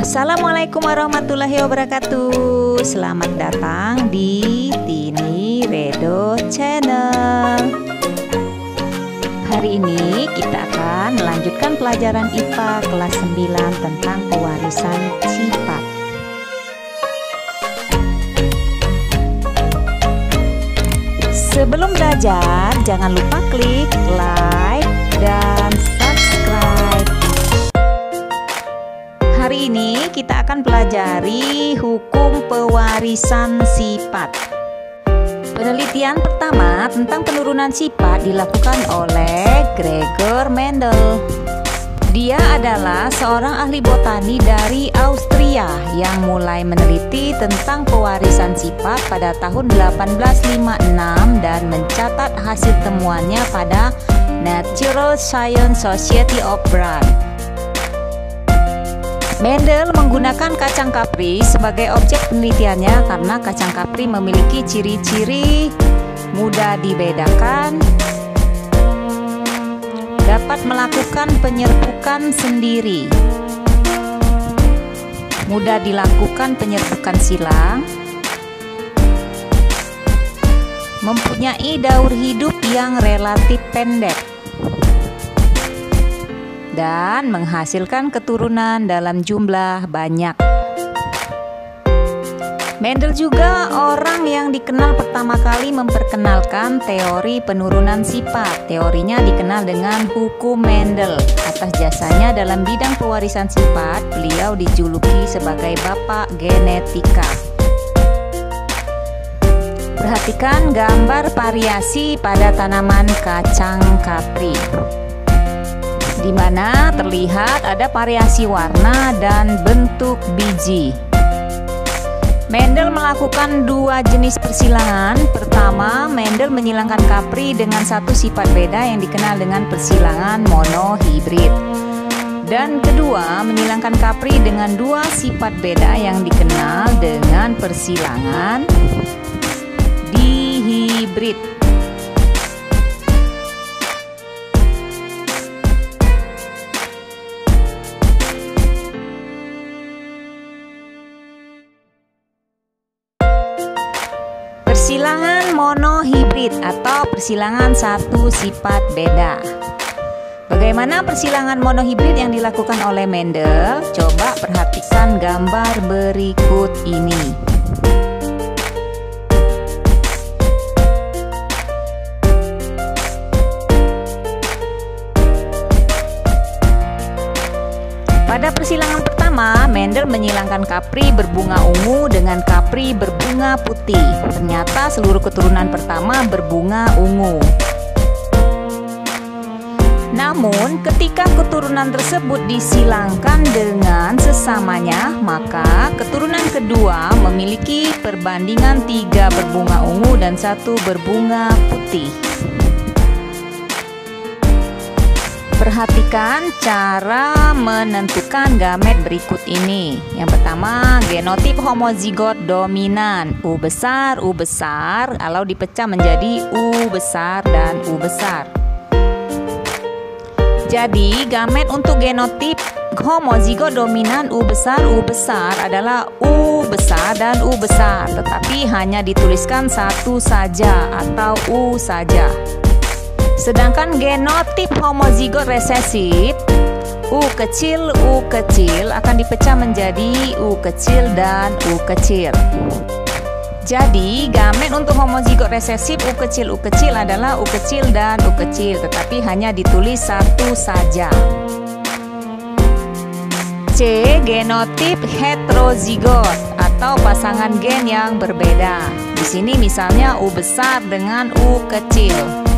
Assalamualaikum warahmatullahi wabarakatuh. Selamat datang di Tini Redo Channel. Hari ini kita akan melanjutkan pelajaran IPA kelas 9 tentang pewarisan sifat. Sebelum belajar, jangan lupa klik like dan subscribe. Hari ini kita akan pelajari hukum pewarisan sifat. Penelitian pertama tentang penurunan sifat dilakukan oleh Gregor Mendel. Dia adalah seorang ahli botani dari Austria yang mulai meneliti tentang pewarisan sifat pada tahun 1856 dan mencatat hasil temuannya pada Natural Science Society of Bern. Mendel menggunakan kacang kapri sebagai objek penelitiannya karena kacang kapri memiliki ciri-ciri mudah dibedakan, dapat melakukan penyerbukan sendiri, mudah dilakukan penyerbukan silang, mempunyai daur hidup yang relatif pendek, dan menghasilkan keturunan dalam jumlah banyak. Mendel juga orang yang dikenal pertama kali memperkenalkan teori penurunan sifat. Teorinya dikenal dengan hukum Mendel. Atas jasanya dalam bidang pewarisan sifat, beliau dijuluki sebagai Bapak Genetika. Perhatikan gambar variasi pada tanaman kacang kapri, di mana terlihat ada variasi warna dan bentuk biji. Mendel melakukan dua jenis persilangan. Pertama, Mendel menyilangkan kapri dengan satu sifat beda yang dikenal dengan persilangan monohibrid. Dan kedua, menyilangkan kapri dengan dua sifat beda yang dikenal dengan persilangan dihibrid. Persilangan monohibrid atau persilangan satu sifat beda. Bagaimana persilangan monohibrid yang dilakukan oleh Mendel? Coba perhatikan gambar berikut ini. Pada persilangan pertama, Mendel menyilangkan kapri berbunga ungu dengan kapri berbunga putih. Ternyata seluruh keturunan pertama berbunga ungu. Namun, ketika keturunan tersebut disilangkan dengan sesamanya, maka keturunan kedua memiliki perbandingan 3 berbunga ungu dan 1 berbunga putih. Perhatikan cara menentukan gamet berikut ini. Yang pertama, genotip homozigot dominan U besar, kalau dipecah menjadi U besar dan U besar. Jadi, gamet untuk genotip homozigot dominan U besar adalah U besar dan U besar, tetapi hanya dituliskan satu saja atau U saja. Sedangkan genotip homozigot resesif U kecil akan dipecah menjadi U kecil dan U kecil. Jadi gamet untuk homozigot resesif U kecil adalah U kecil dan U kecil, tetapi hanya ditulis satu saja. C. Genotip heterozigot atau pasangan gen yang berbeda. Di sini misalnya U besar dengan U kecil.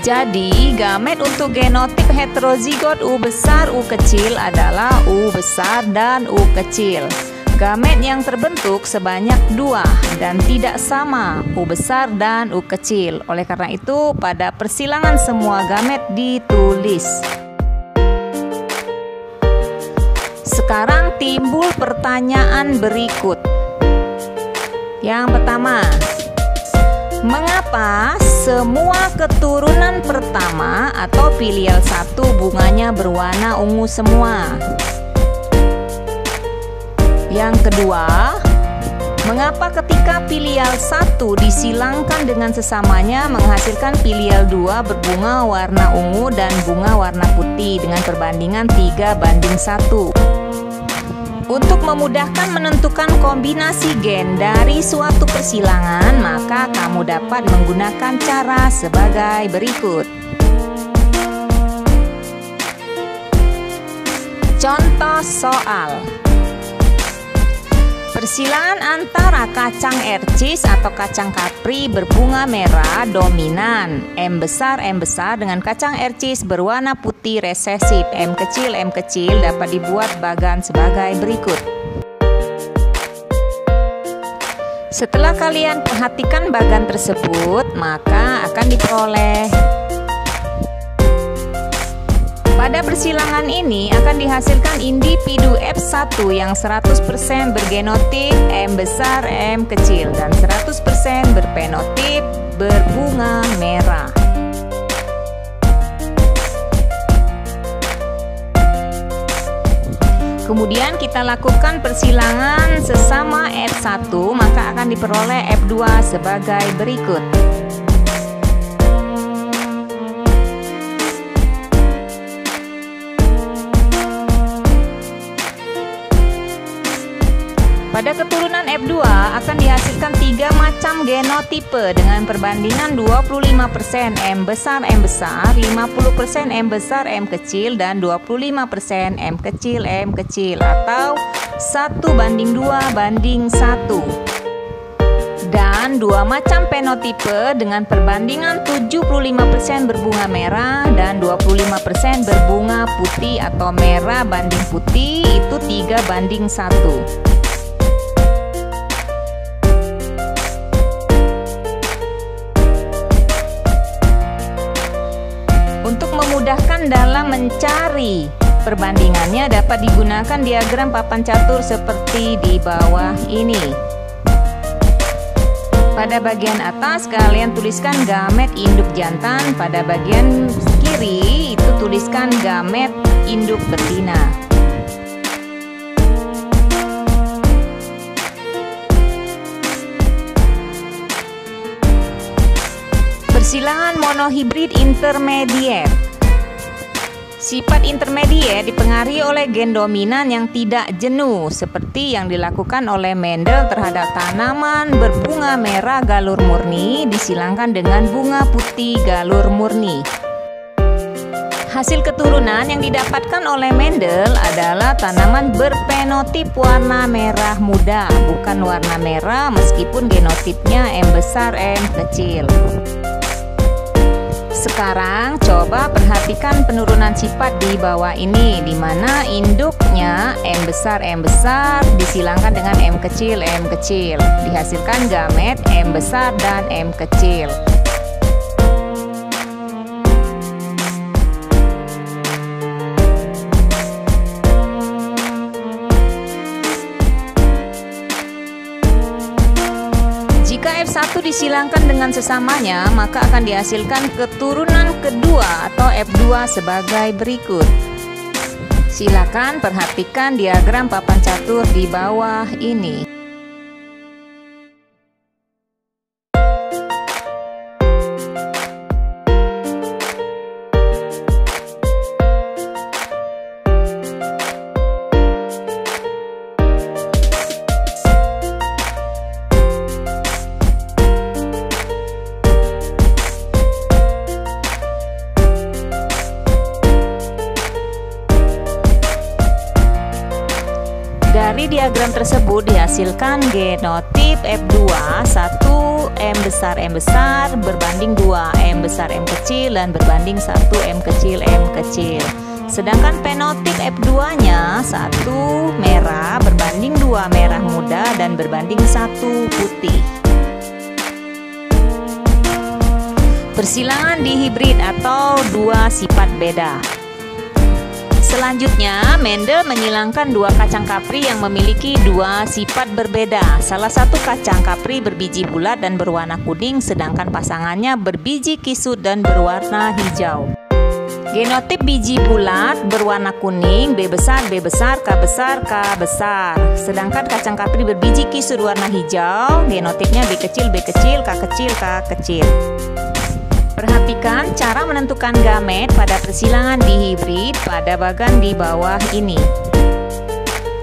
Jadi, gamet untuk genotip heterozigot U besar, U kecil adalah U besar dan U kecil. Gamet yang terbentuk sebanyak 2 dan tidak sama, U besar dan U kecil. Oleh karena itu, pada persilangan semua gamet ditulis. Sekarang timbul pertanyaan berikut. Yang pertama, mengapa semua keturunan pertama atau filial 1 bunganya berwarna ungu semua? Yang kedua, mengapa ketika filial 1 disilangkan dengan sesamanya menghasilkan filial 2 berbunga warna ungu dan bunga warna putih dengan perbandingan 3:1? Untuk memudahkan menentukan kombinasi gen dari suatu persilangan, maka kamu dapat menggunakan cara sebagai berikut. Contoh soal. Persilangan antara kacang ercis atau kacang kapri berbunga merah dominan M besar dengan kacang ercis berwarna putih resesif M kecil dapat dibuat bagan sebagai berikut. Setelah kalian perhatikan bagan tersebut, maka akan diperoleh. Pada persilangan ini akan dihasilkan individu F1 yang 100% bergenotip M besar M kecil dan 100% berfenotip berbunga merah. Kemudian kita lakukan persilangan sesama F1, maka akan diperoleh F2 sebagai berikut. Pada keturunan F2 akan dihasilkan 3 macam genotipe dengan perbandingan 25% M besar, 50% M besar M kecil, dan 25% M kecil atau 1:2:1. Dan 2 macam fenotipe dengan perbandingan 75% berbunga merah dan 25% berbunga putih atau merah banding putih, itu 3:1. Untuk memudahkan dalam mencari perbandingannya dapat digunakan diagram papan catur seperti di bawah ini. Pada bagian atas kalian tuliskan gamet induk jantan, pada bagian kiri itu tuliskan gamet induk betina. Persilangan monohibrid intermediate. Sifat intermediate dipengaruhi oleh gen dominan yang tidak jenuh, seperti yang dilakukan oleh Mendel terhadap tanaman berbunga merah galur murni disilangkan dengan bunga putih galur murni. Hasil keturunan yang didapatkan oleh Mendel adalah tanaman berfenotip warna merah muda, bukan warna merah meskipun genotipnya M besar M kecil. Sekarang coba perhatikan penurunan sifat di bawah ini, di mana induknya M besar disilangkan dengan M kecil, dihasilkan gamet M besar dan M kecil. Jika F1 disilangkan dengan sesamanya, maka akan dihasilkan keturunan kedua atau F2 sebagai berikut. Silakan perhatikan diagram papan catur di bawah ini. Dari diagram tersebut dihasilkan genotip F2 1 M besar berbanding 2 M besar M kecil dan berbanding 1 M kecil. Sedangkan fenotip F2 nya 1 merah berbanding 2 merah muda dan berbanding 1 putih. Persilangan dihibrid atau 2 sifat beda. Selanjutnya, Mendel menyilangkan 2 kacang kapri yang memiliki 2 sifat berbeda. Salah satu kacang kapri berbiji bulat dan berwarna kuning, sedangkan pasangannya berbiji kisut dan berwarna hijau. Genotip biji bulat berwarna kuning, B besar, B besar, K besar, K besar. Sedangkan kacang kapri berbiji kisut warna hijau, genotipnya B kecil, B kecil, K kecil, K kecil. Perhatikan cara menentukan gamet pada persilangan dihibrid pada bagan di bawah ini.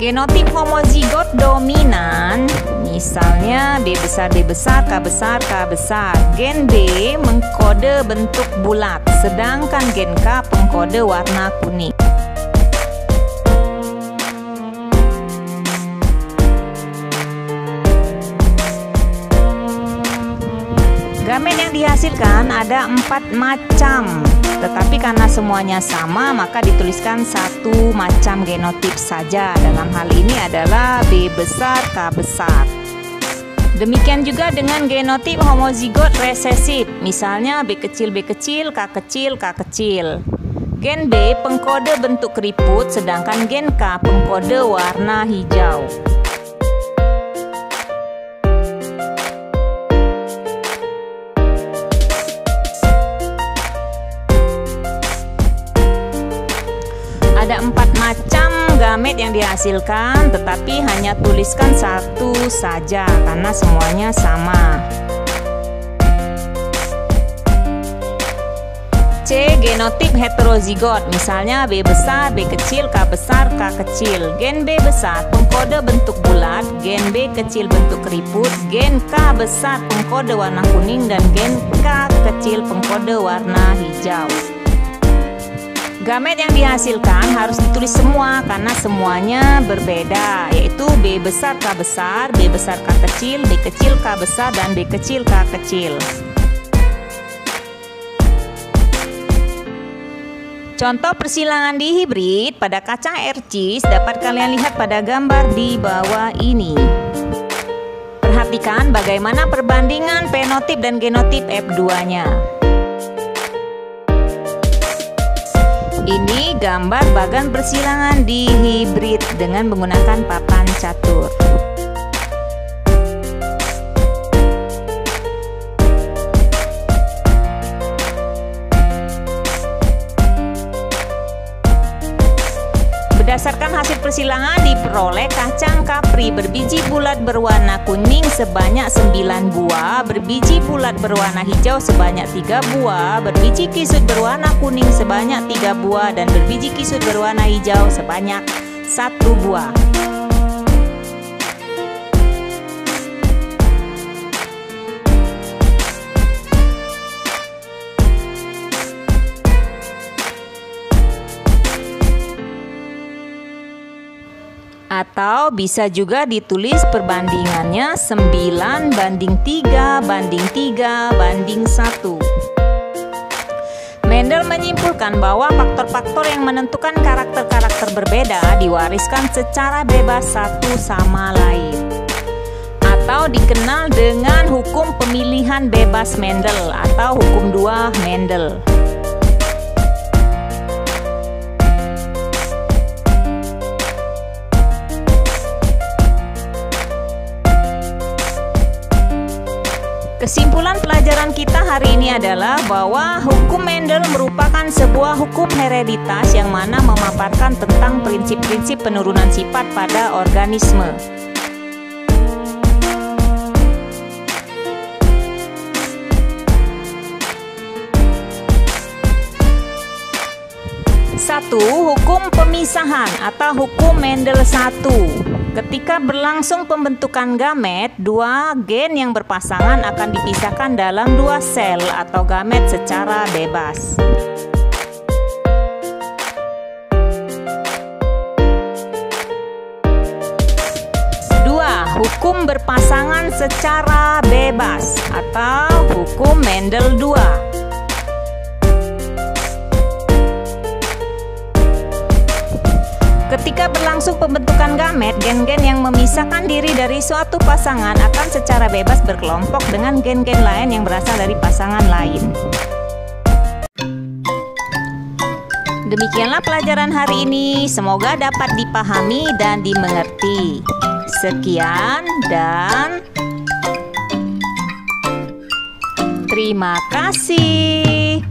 Genotip homozigot dominan, misalnya B besar, B besar, K besar, K besar. Gen B mengkode bentuk bulat, sedangkan gen K pengkode warna kuning. Gamet yang dihasilkan ada 4 macam. Tetapi karena semuanya sama, maka dituliskan satu macam genotip saja. Dalam hal ini adalah B besar, K besar. Demikian juga dengan genotip homozigot resesif. Misalnya B kecil, B kecil, K kecil, K kecil. Gen B pengkode bentuk keriput, sedangkan gen K pengkode warna hijau. Ada 4 macam gamet yang dihasilkan, tetapi hanya tuliskan satu saja karena semuanya sama. C. Genotip heterozigot, misalnya B besar, B kecil, K besar, K kecil. Gen B besar pengkode bentuk bulat, gen B kecil bentuk keriput, gen K besar pengkode warna kuning, dan gen K kecil pengkode warna hijau. Gamet yang dihasilkan harus ditulis semua karena semuanya berbeda, yaitu B besar K besar, B besar K kecil, B kecil K besar, dan B kecil K kecil. Contoh persilangan dihibrid pada kacang RCIS dapat kalian lihat pada gambar di bawah ini. Perhatikan bagaimana perbandingan fenotip dan genotip F2-nya. Ini gambar bagan persilangan dihibrid dengan menggunakan papan catur. Berdasarkan hasil persilangan diperoleh kacang kapri berbiji bulat berwarna kuning sebanyak 9 buah, berbiji bulat berwarna hijau sebanyak 3 buah, berbiji kisut berwarna kuning sebanyak 3 buah, dan berbiji kisut berwarna hijau sebanyak 1 buah. Atau bisa juga ditulis perbandingannya 9:3:3:1. Mendel menyimpulkan bahwa faktor-faktor yang menentukan karakter-karakter berbeda diwariskan secara bebas satu sama lain, atau dikenal dengan hukum pemilihan bebas Mendel atau hukum 2 Mendel. Kesimpulan pelajaran kita hari ini adalah bahwa hukum Mendel merupakan sebuah hukum hereditas yang mana memaparkan tentang prinsip-prinsip penurunan sifat pada organisme. Satu, hukum pemisahan atau hukum Mendel 1. Ketika berlangsung pembentukan gamet, 2 gen yang berpasangan akan dipisahkan dalam 2 sel atau gamet secara bebas. Hukum berpasangan secara bebas atau hukum Mendel 2. Ketika berlangsung pembentukan gamet, gen-gen yang memisahkan diri dari suatu pasangan akan secara bebas berkelompok dengan gen-gen lain yang berasal dari pasangan lain. Demikianlah pelajaran hari ini, semoga dapat dipahami dan dimengerti. Sekian dan terima kasih.